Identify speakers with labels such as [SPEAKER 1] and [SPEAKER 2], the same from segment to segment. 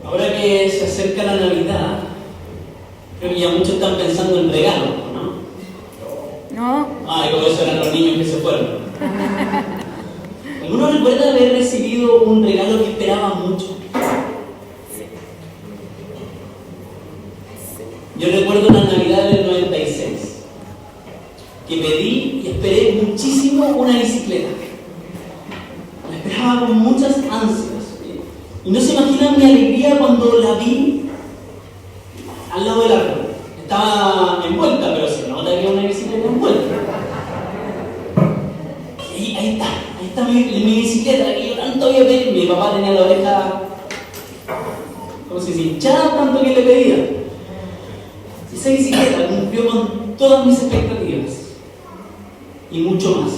[SPEAKER 1] Ahora que se acerca la Navidad, creo que ya muchos están pensando en regalos, ¿no?
[SPEAKER 2] No.
[SPEAKER 1] Ah, y por eso eran los niños que se fueron. ¿Alguno recuerda haber recibido un regalo que esperaba mucho? Yo recuerdo la Navidad del 96, que pedí y esperé muchísimo una bicicleta. La esperaba con muchas ansias. Y no se imaginan mi alegría cuando la vi al lado del árbol. Estaba envuelta, pero se nota que es una bicicleta envuelta. Y ahí está mi bicicleta, la que yo tanto había pedido. Mi papá tenía la oreja, ¿cómo se dice?, hinchada tanto que le pedía. Y esa bicicleta cumplió con todas mis expectativas. Y mucho más.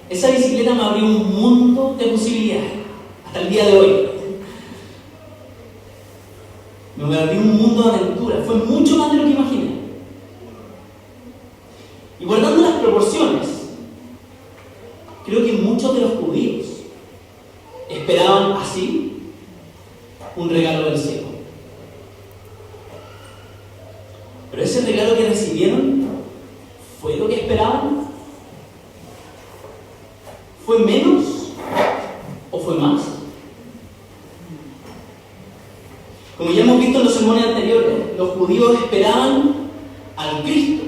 [SPEAKER 1] Esa bicicleta me abrió un mundo de posibilidades. Hasta el día de hoy. Me abrió un mundo de aventura. Fue mucho más de lo que imaginé. Y guardando las proporciones, creo que muchos de los judíos esperaban así un regalo del cielo. Pero ese regalo que recibieron, ¿fue lo que esperaban? ¿Fue menos o fue más? Como ya hemos visto en los sermones anteriores, los judíos esperaban al Cristo,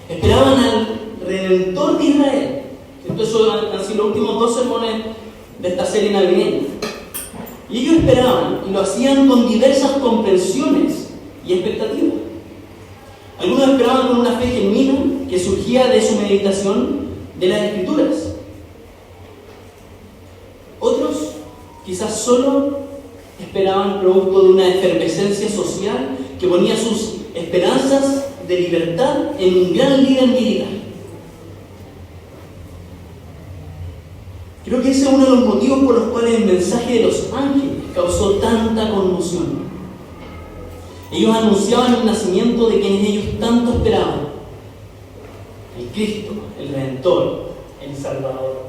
[SPEAKER 1] esperaban al Redentor de Israel. Estos han sido los últimos 2 sermones de esta serie navideña. Y ellos esperaban, y lo hacían con diversas comprensiones y expectativas. Algunos esperaban con una fe genuina que surgía de su meditación de las Escrituras. Otros quizás solo esperaban producto de una efervescencia social que ponía sus esperanzas de libertad en un gran líder militar. Creo que ese es uno de los motivos por los cuales el mensaje de los ángeles causó tanta conmoción. Ellos anunciaban el nacimiento de quienes ellos tanto esperaban: el Cristo, el Redentor, el Salvador.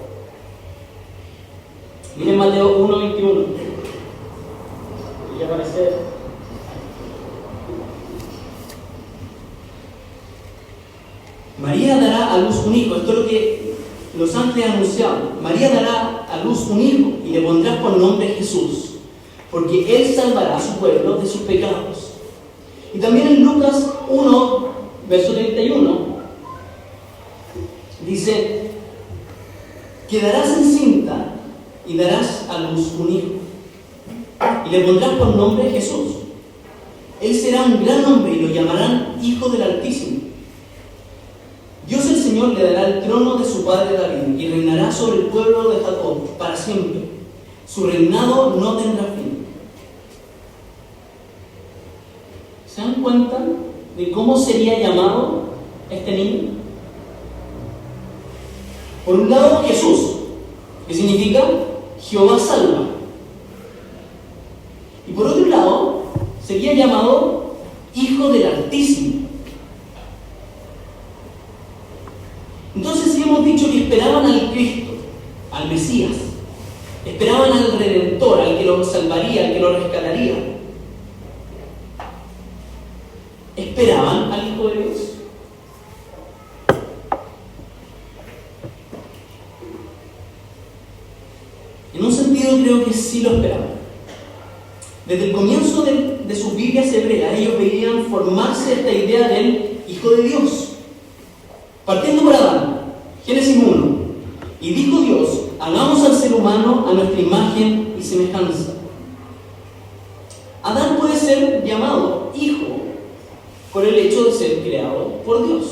[SPEAKER 1] Miren Mateo 1:21. Voy a aparecer. María dará a luz un hijo. Esto es lo que los ángeles anunciaban. María dará a luz un hijo y le pondrás por nombre Jesús, porque él salvará a su pueblo de sus pecados. Y también en Lucas 1, verso 31, dice: quedarás encinta y darás a luz un hijo, y le pondrás por nombre Jesús. Él será un gran hombre y lo llamarán Hijo del Altísimo. Dios el Señor le dará el trono de su padre David y reinará sobre el pueblo de Jacob para siempre. Su reinado no tendrá fin. ¿Se dan cuenta de cómo sería llamado este niño? Por un lado, Jesús, que significa Jehová salva. Y por otro lado, sería llamado Hijo del Altísimo. Entonces, si hemos dicho que esperaban al Cristo, al Mesías, esperaban al Redentor, al que los salvaría, al que los rescataría, ¿esperaban al Hijo de Dios? En un sentido creo que sí lo esperaban. Desde el comienzo de sus Biblias hebreas, ellos veían formarse esta idea del Hijo de Dios. Partiendo por Adán, Génesis 1, y dijo Dios: hagamos al ser humano a nuestra imagen y semejanza. Adán puede ser llamado hijo por el hecho de ser creado por Dios,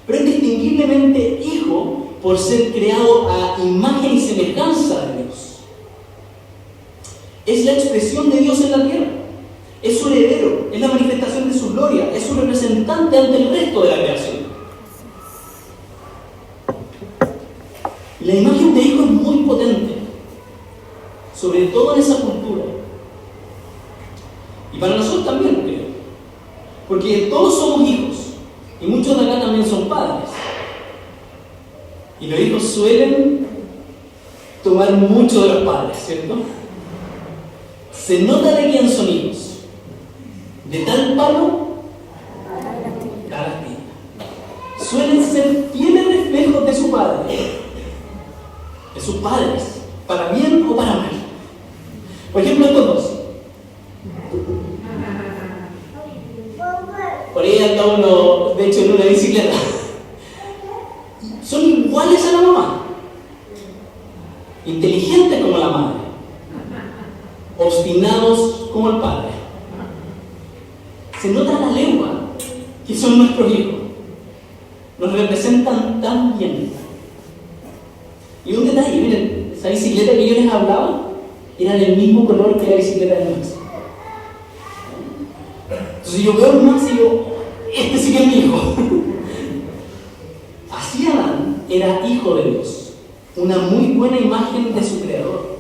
[SPEAKER 1] pero es distinguiblemente hijo por ser creado a imagen y semejanza de Dios. Es la expresión de Dios en la tierra, es su heredero, es la manifestación de su gloria, es su representante ante el resto de la creación. La imagen de hijo es muy potente, sobre todo en esa cultura. Y para nosotros también, creo. Porque todos somos hijos, y muchos de acá también son padres. Y los hijos suelen tomar mucho de los padres, ¿cierto? Se nota de quién son hijos. De tal palo, tal astilla. Suelen ser fieles reflejos de su padre, de sus padres, para bien o para mal. Por ejemplo, estos dos. Por ahí anda uno, de hecho, en una bicicleta. Son iguales a la mamá. Inteligentes como la madre. Obstinados como el padre. Se nota a la legua que son nuestros hijos. Nos representan tan bien. Y un detalle, miren, esa bicicleta que yo les hablaba era del mismo color que la bicicleta de Max. Entonces yo veo a Max y digo, este sí que es mi hijo. Así Adán era hijo de Dios, una muy buena imagen de su creador.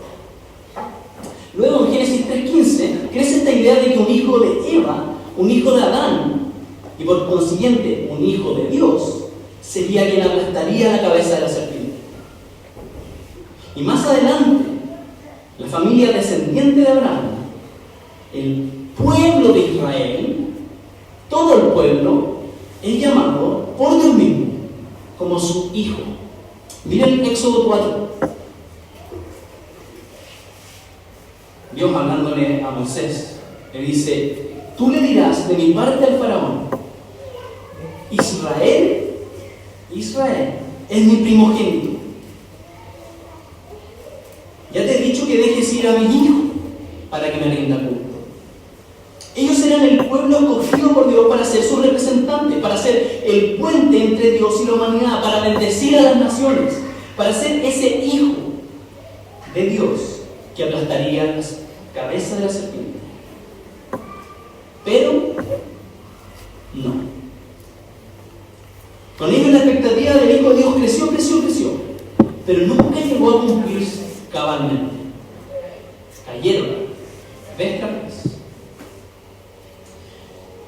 [SPEAKER 1] Luego en Génesis 3:15 crece esta idea de que un hijo de Eva, un hijo de Adán, y por consiguiente un hijo de Dios, sería quien aplastaría la cabeza de la serpiente. Y más adelante, la familia descendiente de Abraham, el pueblo de Israel, todo el pueblo, es llamado por Dios mismo como su hijo. Miren Éxodo 4. Dios hablándole a Moisés, le dice: tú le dirás de mi parte al faraón, Israel es mi primogénito. Ya te he dicho que dejes ir a mi hijo para que me rinda culto. Ellos eran el pueblo escogido por Dios para ser su representante, para ser el puente entre Dios y la humanidad, para bendecir a las naciones, para ser ese hijo de Dios que aplastaría la cabeza de la serpiente. Pero no. Con ellos la expectativa del hijo de Dios creció, pero nunca llegó a cumplirse cabalmente. Cayeron vez tras vez.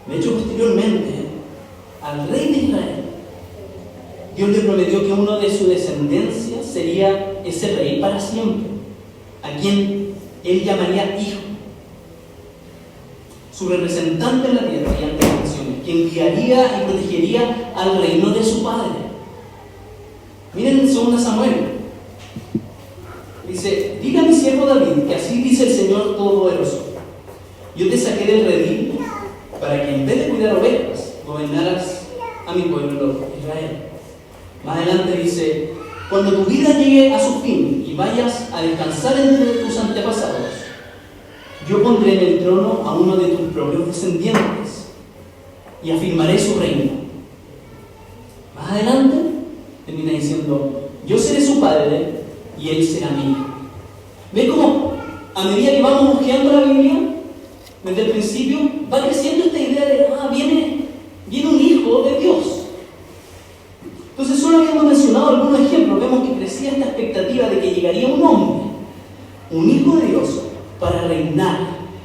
[SPEAKER 1] De hecho, posteriormente, al rey de Israel, Dios le prometió que uno de su descendencia sería ese rey para siempre, a quien él llamaría hijo, su representante en la tierra y ante las naciones, quien guiaría y protegería al reino de su padre. Miren en 2 Samuel, dice: diga a mi siervo David que así dice el Señor Todopoderoso: yo te saqué del redil para que en vez de cuidar ovejas, gobernaras a mi pueblo Israel. Más adelante dice: cuando tu vida llegue a su fin y vayas a descansar entre tus antepasados, yo pondré en el trono a uno de tus propios descendientes y afirmaré su reino. Más adelante termina diciendo: yo seré su padre y él será mi hijo. ¿Ves cómo a medida que vamos hojeando la Biblia, desde el principio va creciendo esta idea de viene un hijo de Dios? Entonces, solo habiendo mencionado algunos ejemplos, vemos que crecía esta expectativa de que llegaría un hombre, un hijo de Dios, para reinar,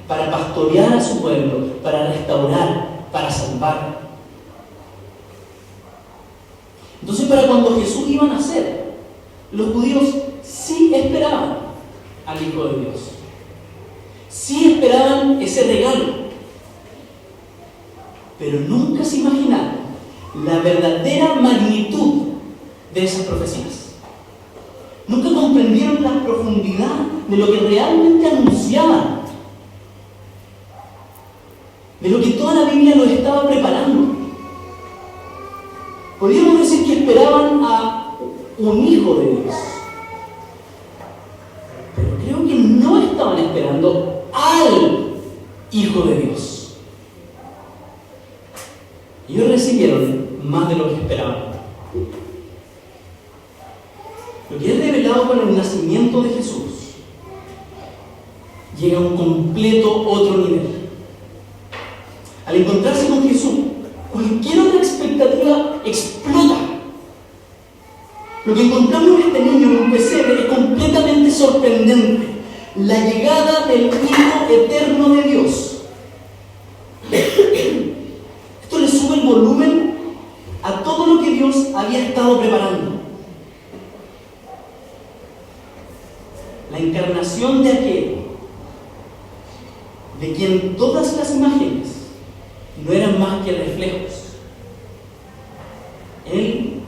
[SPEAKER 1] para pastorear a su pueblo, para restaurar, para salvar. Entonces, para cuando Jesús iba a nacer, los judíos sí esperaban al Hijo de Dios. Sí esperaban ese regalo, pero nunca se imaginaron la verdadera magnitud de esas profecías. Nunca comprendieron la profundidad de lo que realmente anunciaban, de lo que toda la Biblia los estaba preparando. Podríamos decir que esperaban a un hijo de Dios, pero creo que no estaban esperando al Hijo de Dios. Ellos recibieron más de lo que esperaban. Lo que es revelado con el nacimiento de Jesús llega a un completo otro nivel. Al encontrarse con Jesús, cualquier otra expectativa explota. Lo que encontramos en este niño en un pesebre es completamente sorprendente. La llegada del Hijo eterno de Dios. Esto le sube el volumen a todo lo que Dios había estado preparando. La encarnación de aquel de quien todas las imágenes no eran más que reflejos. Él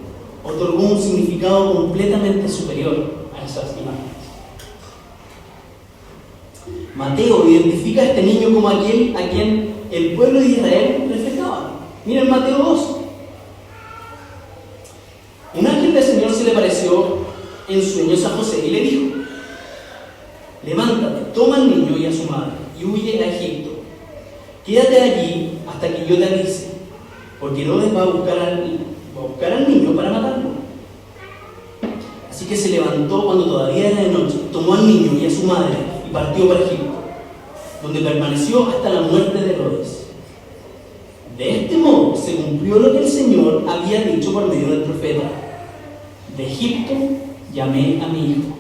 [SPEAKER 1] otorgó un significado completamente superior a esas imágenes. Mateo identifica a este niño como aquel a quien el pueblo de Israel reflejaba. Miren Mateo 2. Un ángel del Señor se le apareció en sueños a José y le dijo: levántate, toma al niño y a su madre y huye a Egipto. Quédate allí hasta que yo te avise, porque Herodes va a buscar al niño para matarlo. Así que se levantó cuando todavía era de noche, tomó al niño y a su madre y partió para Egipto, donde permaneció hasta la muerte de Herodes. De este modo se cumplió lo que el Señor había dicho por medio del profeta: de Egipto llamé a mi hijo.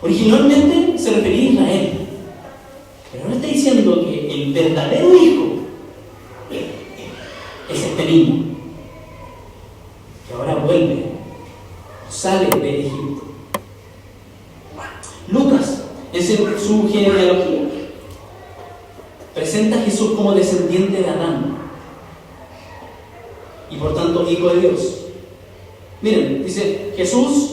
[SPEAKER 1] Originalmente se refería a Israel, pero ahora está diciendo que el verdadero hijo es este niño, que ahora vuelve, sale de Egipto. Lucas, en su genealogía, presenta a Jesús como descendiente de Adán y por tanto hijo de Dios. Miren, dice Jesús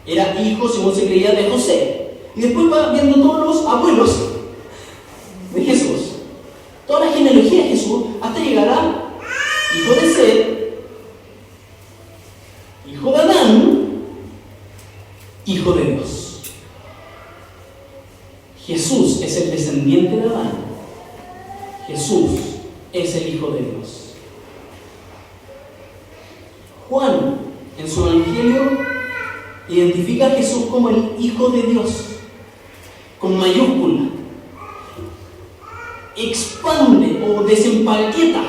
[SPEAKER 1] era hijo, según se creía, de José, y después va viendo todos los abuelos de Jesús, toda la genealogía de Jesús, hasta llegar a hijo de Seth, hijo de Adán, hijo de Dios. Jesús es el descendiente de Adán. Jesús es el Hijo de Dios. Juan, en su Evangelio, identifica a Jesús como el Hijo de Dios, con mayúscula. Expande o desempaqueta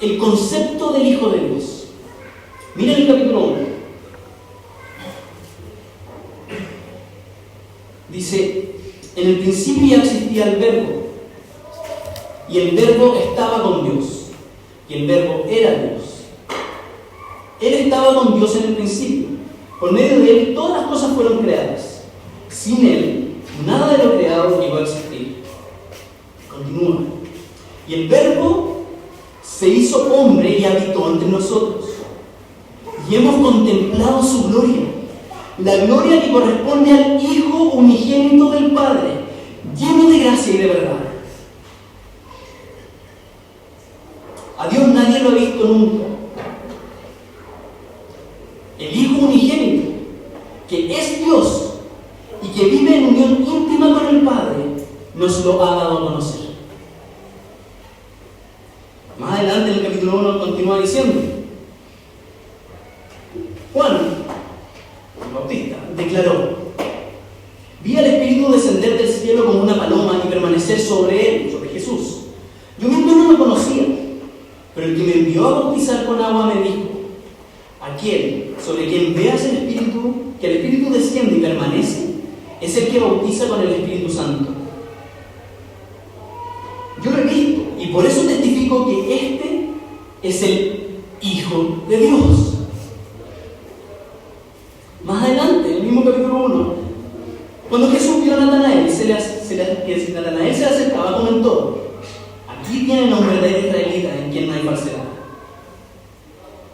[SPEAKER 1] el concepto del Hijo de Dios. Miren el capítulo 1. Dice: en el principio ya existía el Verbo, y el Verbo estaba con Dios, y el Verbo era Dios. Él estaba con Dios en el principio. Por medio de Él todas las cosas fueron creadas. Sin Él, nada de lo creado llegó a existir. Continúa. Y el Verbo se hizo hombre y habitó entre nosotros. Y hemos contemplado su gloria, la gloria que corresponde al Hijo unigénito del Padre, lleno de gracia y de verdad. A Dios nadie lo ha visto nunca. El Hijo unigénito, que es Dios y que vive en unión íntima con el Padre, nos lo ha dado a conocer. Más adelante en el capítulo 1 continúa diciendo: Juan, el Bautista, declaró: vi al Espíritu descender del cielo como una paloma y permanecer sobre él, sobre Jesús. Yo mismo no lo conocía, pero el que me envió a bautizar con agua me dijo: aquel sobre quien veas el Espíritu, que el Espíritu desciende y permanece, es el que bautiza con el Espíritu Santo. Yo lo he visto y por eso testifico que este es el Hijo de Dios. Más adelante, en el mismo capítulo 1, cuando Jesús vio a Natanael, que Natanael se le acercaba, comentó: aquí tienen a un verdadero israelita en quien no hay falsedad.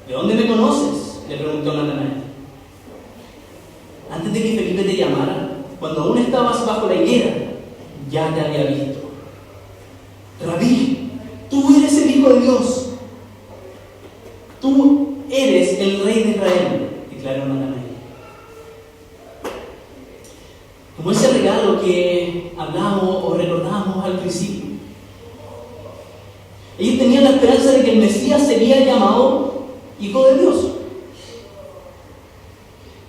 [SPEAKER 1] ¿De dónde me conoces?, le preguntó Natanael. Antes de que Felipe te llamara, cuando aún estabas bajo la higuera, ya te había visto. Rabí, tú eres el Hijo de Dios. Tú eres el Rey de Israel, declaró Natanael. Como ese regalo que hablamos o recordamos al principio. Ellos tenían la esperanza de que el Mesías sería llamado Hijo de Dios.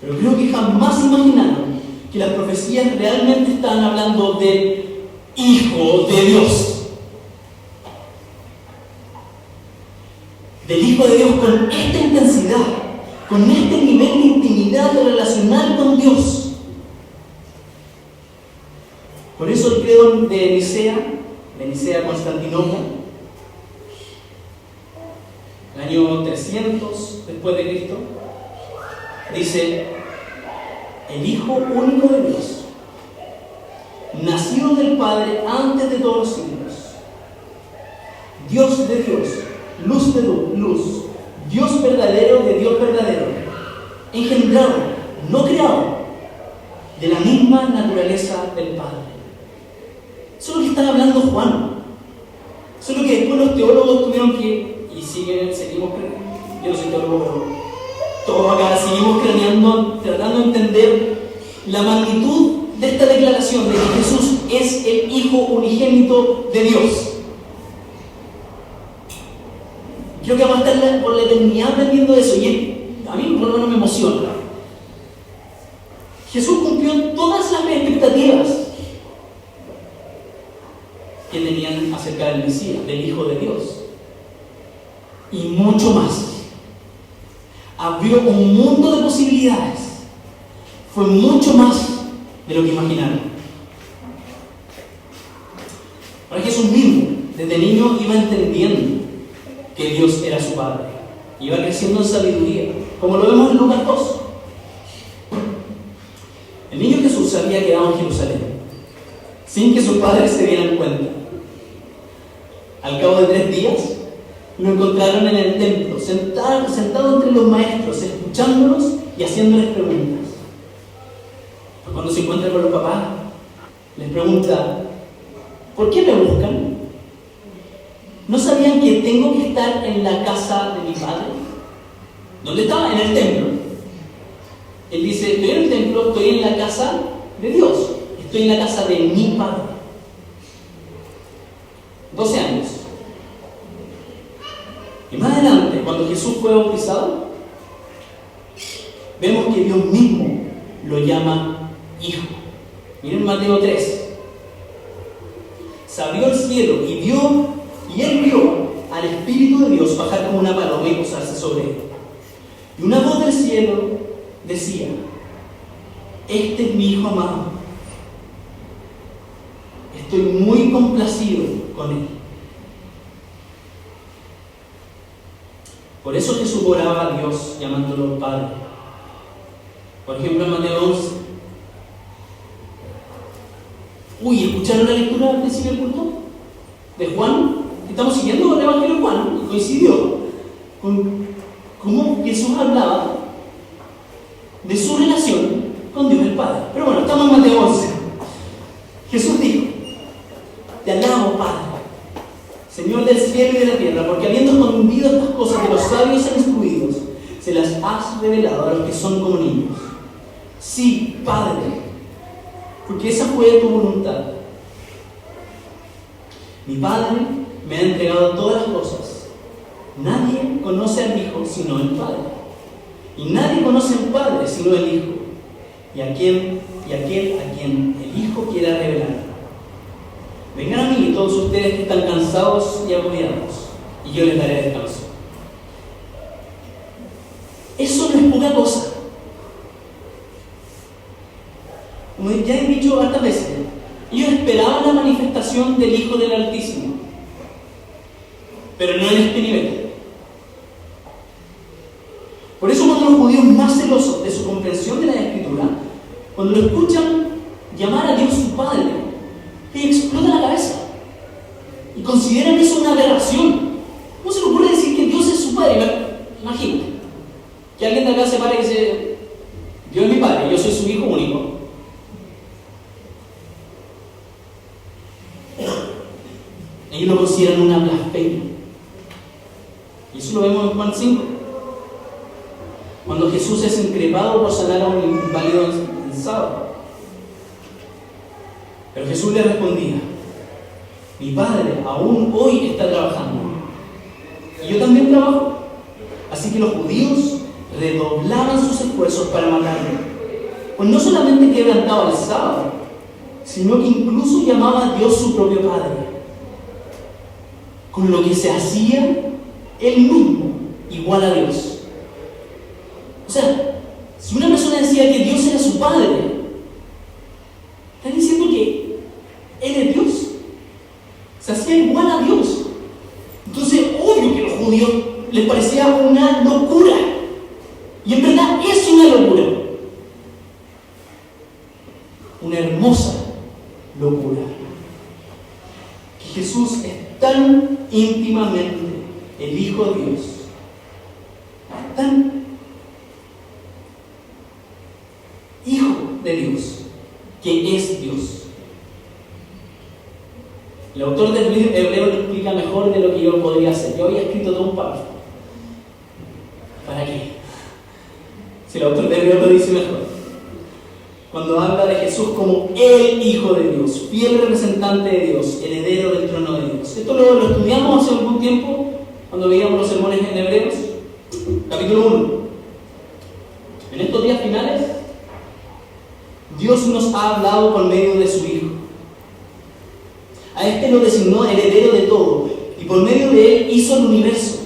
[SPEAKER 1] Pero creo que jamás imaginaron que las profecías realmente estaban hablando del Hijo de Dios. Del Hijo de Dios con esta intensidad, con este nivel de intimidad relacional con Dios. Por eso el credo de Nicea Constantinopla, el año 300 después de Cristo, dice: el Hijo único de Dios nacido del Padre antes de todos los siglos. Dios de Dios, luz de luz, Dios verdadero de Dios verdadero, engendrado, no creado, de la misma naturaleza del Padre. Eso es lo que está hablando Juan. Eso es lo que después los teólogos tuvieron que, y seguimos, yo no soy teólogo, pero todos acá seguimos craneando, tratando de entender la magnitud de esta declaración de que Jesús es el Hijo unigénito de Dios. Creo que vamos a estar por la eternidad aprendiendo eso, y a mí por lo menos me emociona. Jesús cumplió todas las expectativas que tenían acerca del Mesías, del Hijo de Dios, y mucho más. Abrió un mundo de posibilidades. Fue mucho más de lo que imaginaron. Ahora Jesús mismo, desde niño, iba entendiendo que Dios era su Padre. Iba creciendo en sabiduría, como lo vemos en Lucas 2. El niño Jesús se había quedado en Jerusalén, sin que sus padres se dieran cuenta. Al cabo de 3 días, lo encontraron en el templo, sentado entre los maestros, escuchándolos y haciéndoles preguntas. Cuando se encuentra con los papás, les pregunta: ¿por qué me buscan? ¿No sabían que tengo que estar en la casa de mi padre? ¿Dónde estaba? En el templo. Él dice: estoy en el templo, estoy en la casa de Dios, estoy en la casa de mi padre. 12 años. Y más adelante, cuando Jesús fue bautizado, vemos que Dios mismo lo llama Hijo. Miren Mateo 3. Se abrió el cielo y él vio al Espíritu de Dios bajar como una paloma y posarse sobre él. Y una voz del cielo decía: este es mi Hijo amado. Estoy muy complacido con él. Por eso Jesús oraba a Dios llamándolo Padre. Por ejemplo, en Mateo 11. ¿Escucharon la lectura al principio del culto? De Juan. Estamos siguiendo el Evangelio de Juan y coincidió con cómo Jesús hablaba de su relación con Dios el Padre. Pero bueno, estamos en Mateo 11. Jesús dijo: te alabo, Padre, Señor del cielo y de la tierra, porque habiendo escondido estas cosas de los sabios e instruidos, se las has revelado a los que son como niños. Sí, Padre, porque esa fue tu voluntad. Mi Padre me ha entregado todas las cosas. Nadie conoce al Hijo sino el Padre, y nadie conoce al Padre sino el Hijo, y aquel a quien el Hijo quiera revelar. Vengan a mí todos ustedes que están cansados y agobiados, y yo les daré descanso. Eso no es poca cosa. Como ya he dicho hartas veces, ellos esperaban la manifestación del Hijo del Altísimo, pero no en este nivel. Por eso cuando los judíos más celosos de su comprensión de la Escritura, cuando lo escuchan llamar a Dios su Padre, les explota la cabeza y consideran eso una aberración. ¿Cómo se le ocurre decir que Dios es su Padre? Imagínate que alguien de acá se pare y dice: Dios es mi Padre, yo soy su Hijo único. Ellos lo consideran una blasfemia. Y eso lo vemos en Juan 5. Cuando Jesús es increpado por sanar a un inválido en sábado. Pero Jesús le respondía: mi Padre aún hoy está trabajando, y yo también trabajo. Así que los judíos redoblaban sus esfuerzos para matarlo, pues no solamente quebrantaba el sábado, sino que incluso llamaba a Dios su propio Padre, con lo que se hacía él mismo igual a Dios. O sea, si una persona decía que Dios era su Padre, está diciendo que Él es Dios. Se hacía igual a Dios. Entonces, obvio que a los judíos les parecía una locura. Y en verdad es una locura. Una hermosa locura. Que Jesús es tan íntimamente el Hijo de Dios, tan Hijo de Dios, que es Dios. El autor del libro hebreo lo explica mejor de lo que yo podría hacer. Yo había escrito todo un párrafo. ¿Para qué? Si el autor del hebreo lo dice mejor. Cuando habla de Jesús como el Hijo de Dios, fiel representante de Dios, heredero del trono de Dios. Esto lo estudiamos hace algún tiempo, cuando veíamos los sermones en Hebreos, capítulo 1. En estos días finales, Dios nos ha hablado por medio de su Hijo. A este lo designó heredero de todo, y por medio de él hizo el universo.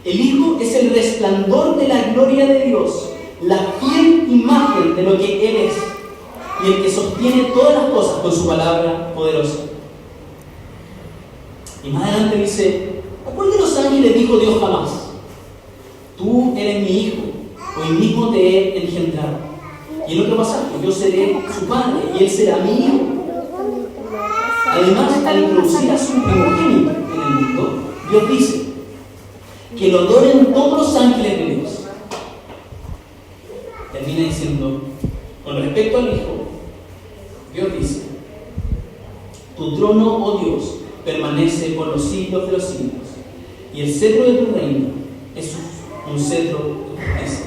[SPEAKER 1] El Hijo es el resplandor de la gloria de Dios, la fiel imagen de lo que Él es, y el que sostiene todas las cosas con su palabra poderosa. Y más adelante dice: ¿a cuál de los ángeles dijo Dios jamás? Tú eres mi Hijo, hoy mismo te he engendrado. Y en otro pasaje: yo seré su padre y él será mi hijo. Además, al introducir a su primogénito en el mundo, Dios dice que lo adoren todos los ángeles de Dios. Termina diciendo, con respecto al Hijo, Dios dice: tu trono, oh Dios, permanece por los siglos de los siglos, y el cetro de tu reino es un cetro de justicia.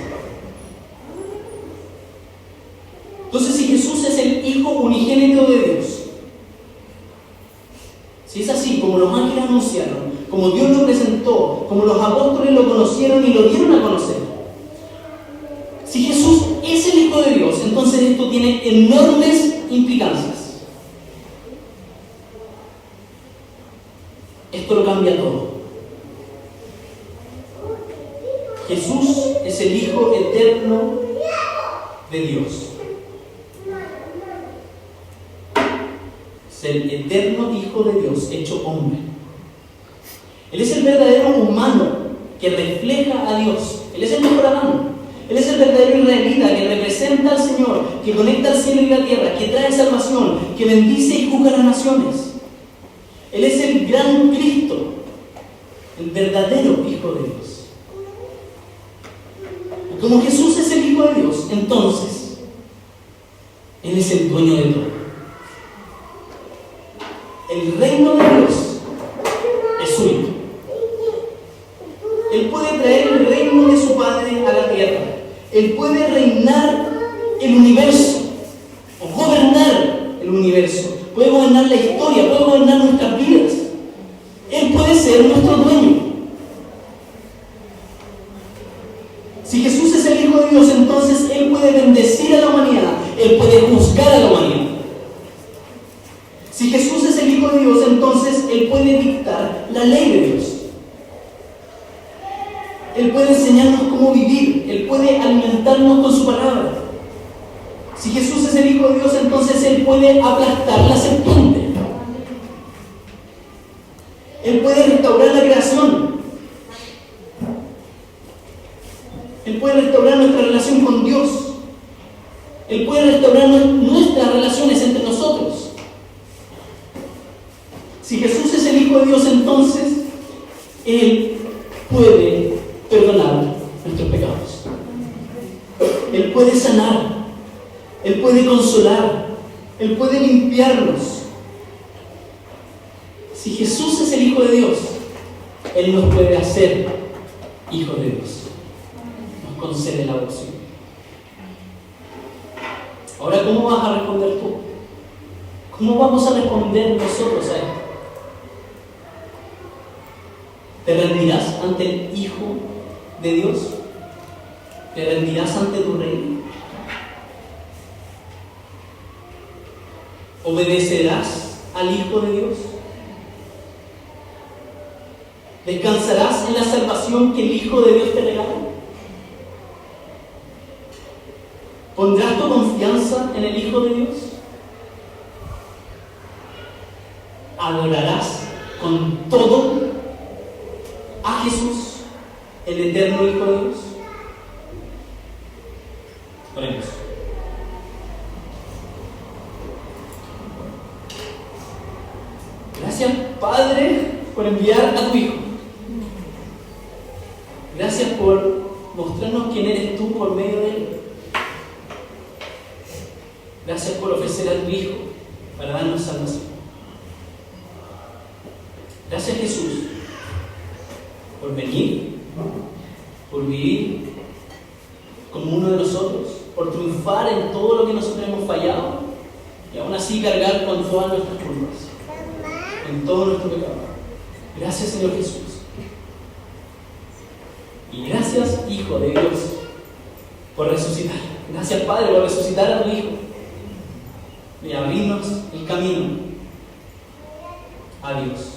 [SPEAKER 1] Entonces, si Jesús es el Hijo unigénito de Dios, si es así como los ángeles anunciaron, como Dios lo presentó, como los apóstoles lo conocieron y lo dieron a conocer, si Jesús es el Hijo de Dios, entonces esto tiene enormes implicancias. Esto lo cambia todo. Jesús es el Hijo eterno de Dios. Es el eterno Hijo de Dios hecho hombre. Él es el verdadero humano que refleja a Dios. Él es el mejor Adán. Él es el verdadero israelita que representa al Señor, que conecta el cielo y la tierra, que trae salvación, que bendice y juzga a las naciones. Él es el gran Cristo, el verdadero Hijo de Dios. Y como Jesús es el Hijo de Dios, entonces Él es el dueño de todo. El reino de Dios es suyo. Él puede traer el reino de su Padre a la tierra. Él puede reinar el universo, o gobernar el universo. Puede gobernar la historia, puede gobernar nuestras vidas. Él puede ser nuestro dueño. Si Jesús es el Hijo de Dios, entonces Él puede bendecir a la humanidad. Él puede juzgar a la humanidad. Si Jesús es el Hijo de Dios, entonces Él puede dictar la ley de Dios. Él puede enseñarnos cómo vivir. Él puede alimentarnos con su palabra. Si Jesús es el Hijo de Dios, entonces Él puede aplastar la serpiente. Él puede restaurar la creación. Él puede restaurar nuestra relación con Dios. Él puede restaurar nuestras relaciones entre nosotros. Si Jesús es el Hijo de Dios, entonces Él puede perdonar nuestros pecados. Él puede sanar. Él puede consolar. Él puede limpiarnos. Si Jesús es el Hijo de Dios, Él nos puede hacer hijos de Dios. Nos concede la adopción. Ahora, ¿cómo vas a responder tú? ¿Cómo vamos a responder nosotros a esto? ¿Te rendirás ante el Hijo de Dios? ¿Te rendirás ante tu Rey? ¿Obedecerás al Hijo de Dios? ¿Descansarás en la salvación que el Hijo de Dios te regala? ¿Pondrás tu confianza en el Hijo de Dios? ¿Adorarás con todo a Jesús, el eterno Hijo de Dios? Oremos. Gracias, Padre, por enviar a tu Hijo. Gracias por mostrarnos quién eres tú por medio de Él. Gracias por ofrecer a tu Hijo para darnos salvación. Gracias, Jesús, por venir, por vivir como uno de nosotros, por triunfar en todo lo que nosotros hemos fallado y aún así cargar con todas nuestras culpas, en todo nuestro pecado. Gracias, Señor Jesús. Y gracias, Hijo de Dios, por resucitar. Gracias, Padre, por resucitar a tu Hijo y abrirnos el camino a Dios.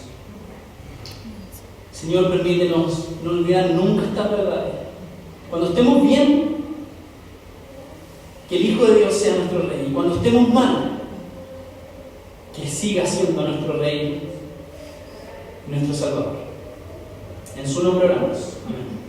[SPEAKER 1] Señor, permítenos no olvidar nunca esta verdad. Cuando estemos bien, que el Hijo de Dios sea nuestro Rey. Y cuando estemos mal, que siga siendo nuestro Rey y nuestro Salvador. En su nombre oramos. Amén.